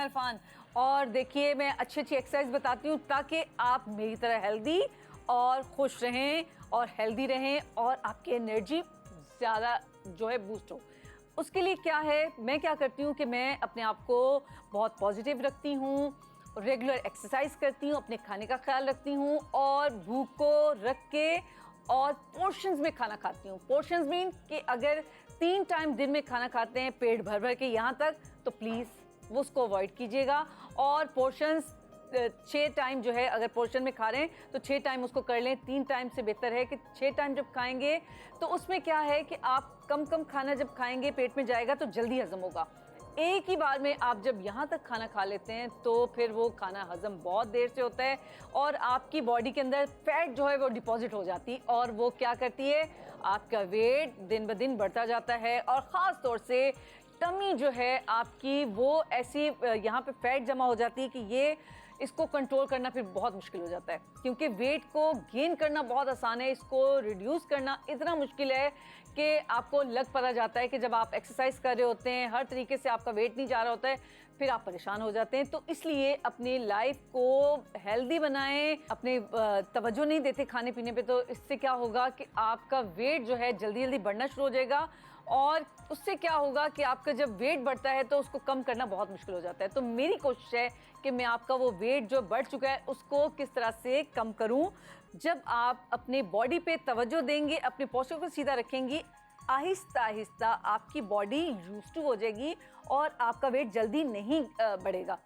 इरफान। और देखिए मैं अच्छी अच्छी एक्सरसाइज बताती हूँ ताकि आप मेरी तरह हेल्दी और खुश रहें और हेल्दी रहें और आपकी एनर्जी ज़्यादा जो है बूस्ट हो। उसके लिए क्या है, मैं क्या करती हूँ कि मैं अपने आप को बहुत पॉजिटिव रखती हूँ, रेगुलर एक्सरसाइज करती हूँ, अपने खाने का ख्याल रखती हूँ और भूख को रख के और पोर्शंस में खाना खाती हूँ। पोर्शंस मीन कि अगर 3 टाइम दिन में खाना खाते हैं पेट भर भर के यहाँ तक, तो प्लीज़ वो उसको अवॉइड कीजिएगा। और पोर्शंस 6 टाइम जो है, अगर पोर्शन में खा रहे हैं तो 6 टाइम उसको कर लें। 3 टाइम से बेहतर है कि 6 टाइम जब खाएंगे तो उसमें क्या है कि आप कम कम खाना जब खाएंगे पेट में जाएगा तो जल्दी हजम होगा। एक ही बार में आप जब यहाँ तक खाना खा लेते हैं तो फिर वो खाना हजम बहुत देर से होता है और आपकी बॉडी के अंदर फैट जो है वो डिपॉजिट हो जाती है और वो क्या करती है, आपका वेट दिन ब दिन बढ़ता जाता है। और ख़ास तौर से टमी जो है आपकी वो ऐसी यहाँ पे फैट जमा हो जाती है कि ये इसको कंट्रोल करना फिर बहुत मुश्किल हो जाता है, क्योंकि वेट को गेन करना बहुत आसान है, इसको रिड्यूस करना इतना मुश्किल है कि आपको लग पता जाता है कि जब आप एक्सरसाइज कर रहे होते हैं, हर तरीके से आपका वेट नहीं जा रहा होता है, फिर आप परेशान हो जाते हैं। तो इसलिए अपनी लाइफ को हेल्दी बनाएं, अपने तवज्जो नहीं देते खाने पीने पे, तो इससे क्या होगा कि आपका वेट जो है जल्दी जल्दी बढ़ना शुरू हो जाएगा और उससे क्या होगा कि आपका जब वेट बढ़ता है तो उसको कम करना बहुत मुश्किल हो जाता है। तो मेरी कोशिश है कि मैं आपका वो वेट जो बढ़ चुका है उसको किस तरह से कम करूं। जब आप अपने बॉडी पे तवज्जो देंगे, अपने पोस्चर को सीधा रखेंगी, आहिस्ता आहिस्ता आपकी बॉडी यूज्ड टू हो जाएगी और आपका वेट जल्दी नहीं बढ़ेगा।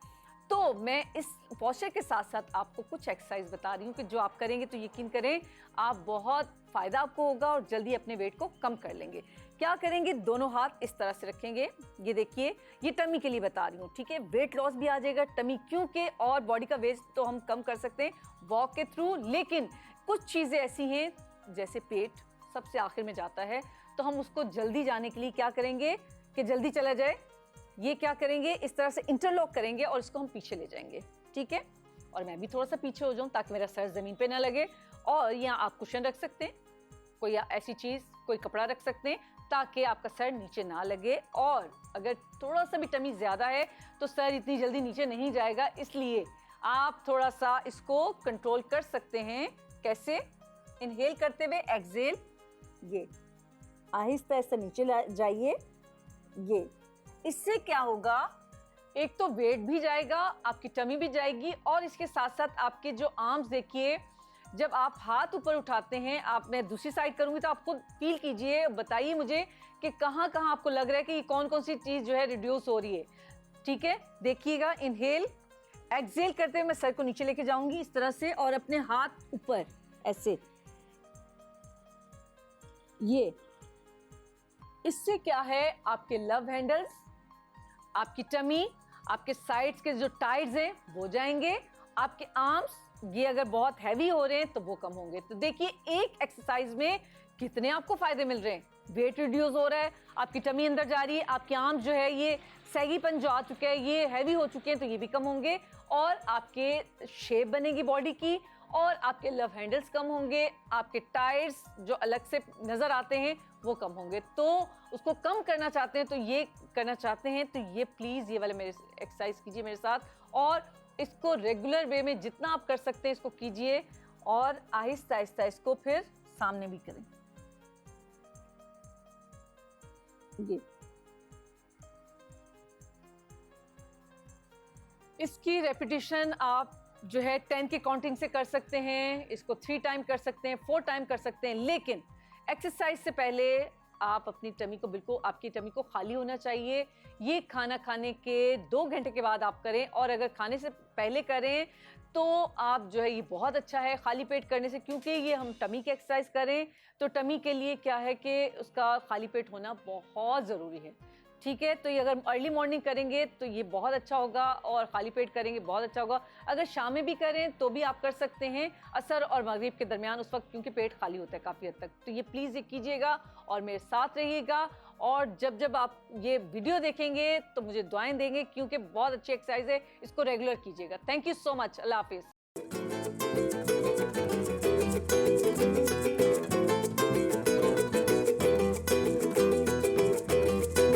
तो मैं इस पोस्चर के साथ साथ आपको कुछ एक्सरसाइज बता रही हूँ कि जो आप करेंगे तो यकीन करें आप बहुत फ़ायदा आपको होगा और जल्दी अपने वेट को कम कर लेंगे। क्या करेंगे, दोनों हाथ इस तरह से रखेंगे, ये देखिए, ये टमी के लिए बता रही हूँ, ठीक है। वेट लॉस भी आ जाएगा टमी क्योंकि, और बॉडी का वेट तो हम कम कर सकते हैं वॉक के थ्रू, लेकिन कुछ चीज़ें ऐसी हैं जैसे पेट सबसे आखिर में जाता है, तो हम उसको जल्दी जाने के लिए क्या करेंगे कि जल्दी चला जाए, ये क्या करेंगे, इस तरह से इंटरलॉक करेंगे और इसको हम पीछे ले जाएंगे, ठीक है। और मैं भी थोड़ा सा पीछे हो जाऊं ताकि मेरा सर ज़मीन पे ना लगे। और यहाँ आप कुशन रख सकते हैं, कोई ऐसी चीज़, कोई कपड़ा रख सकते हैं ताकि आपका सर नीचे ना लगे। और अगर थोड़ा सा भी टमी ज़्यादा है तो सर इतनी जल्दी नीचे नहीं जाएगा, इसलिए आप थोड़ा सा इसको कंट्रोल कर सकते हैं। कैसे, इनहेल करते हुए एक्सहेल, ये आहिस्ता आहिस्ता नीचे जाइए, ये इससे क्या होगा, एक तो वेट भी जाएगा, आपकी टमी भी जाएगी और इसके साथ साथ आपके जो आर्म्स देखिए, जब आप हाथ ऊपर उठाते हैं, आप, मैं दूसरी साइड करूंगी तो आप खुद फील कीजिए, बताइए मुझे कि कहाँ कहाँ आपको लग रहा है कि ये कौन कौन सी चीज़ जो है रिड्यूस हो रही है, ठीक है। देखिएगा, इनहेल, एक्सहेल करते हुए मैं सर को नीचे लेके जाऊंगी इस तरह से और अपने हाथ ऊपर ऐसे, ये इससे क्या है, आपके लव हैंडल्स, आपकी टमी, आपके साइड्स के जो टाइड्स हैं वो जाएंगे, आपके आर्म्स ये अगर बहुत हैवी हो रहे हैं तो वो कम होंगे। तो देखिए एक एक्सरसाइज में कितने आपको फायदे मिल रहे हैं, वेट रिड्यूस हो रहा है, आपकी टमी अंदर जा रही है, आपके आर्म्स जो है ये सैगीपन जो आ चुके हैं, ये हैवी हो चुके हैं तो ये भी कम होंगे और आपके शेप बनेगी बॉडी की और आपके लव हैंडल्स कम होंगे, आपके टायर्स जो अलग से नज़र आते हैं वो कम होंगे। तो उसको कम करना चाहते हैं, तो ये करना चाहते हैं तो ये प्लीज़ ये वाले मेरे एक्सरसाइज कीजिए मेरे साथ और इसको रेगुलर वे में जितना आप कर सकते हैं इसको कीजिए और आहिस्ता आहिस्ता इसको फिर सामने भी करें। ये इसकी रेपिटेशन आप जो है 10 की काउंटिंग से कर सकते हैं, इसको 3 टाइम कर सकते हैं, 4 टाइम कर सकते हैं, लेकिन एक्सरसाइज से पहले आप अपनी टमी को, बिल्कुल आपकी टमी को खाली होना चाहिए। ये खाना खाने के 2 घंटे के बाद आप करें और अगर खाने से पहले करें तो आप जो है ये बहुत अच्छा है खाली पेट करने से, क्योंकि ये हम टमी की एक्सरसाइज करें तो टमी के लिए क्या है कि उसका खाली पेट होना बहुत ज़रूरी है, ठीक है। तो ये अगर अर्ली मॉर्निंग करेंगे तो ये बहुत अच्छा होगा और खाली पेट करेंगे बहुत अच्छा होगा। अगर शाम में भी करें तो भी आप कर सकते हैं, असर और मगरिब के दरमियान, उस वक्त क्योंकि पेट खाली होता है काफ़ी हद तक। तो ये प्लीज़ ये कीजिएगा और मेरे साथ रहिएगा और जब जब आप ये वीडियो देखेंगे तो मुझे दुआएं देंगे, क्योंकि बहुत अच्छी एक्सरसाइज है, इसको रेगुलर कीजिएगा। थैंक यू सो मच, अल्लाह हाफिज़।